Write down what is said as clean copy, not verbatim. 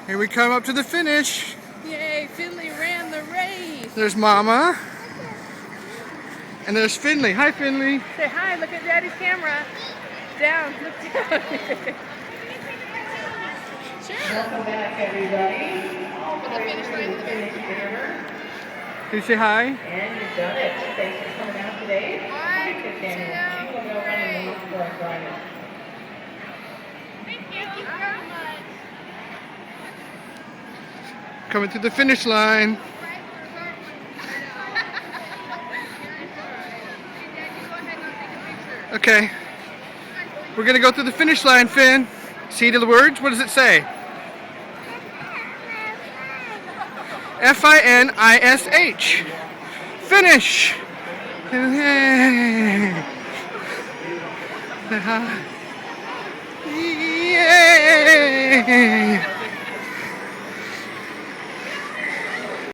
Here we come up to the finish. Yay, Finley ran the race. There's Mama. And there's Finley. Hi, Finley. Say hi, look at Daddy's camera. Down, look down. Welcome back, everybody. All the way to the finish here. Can you say hi? And you've done it. Thanks for coming out today. One, You will go two, running the for us, Brian. Thank you very much. Coming to the finish line. Okay. We're going to go through the finish line, Finn. See the words? What does it say? F-I-N-I-S-H. Finish. Yay.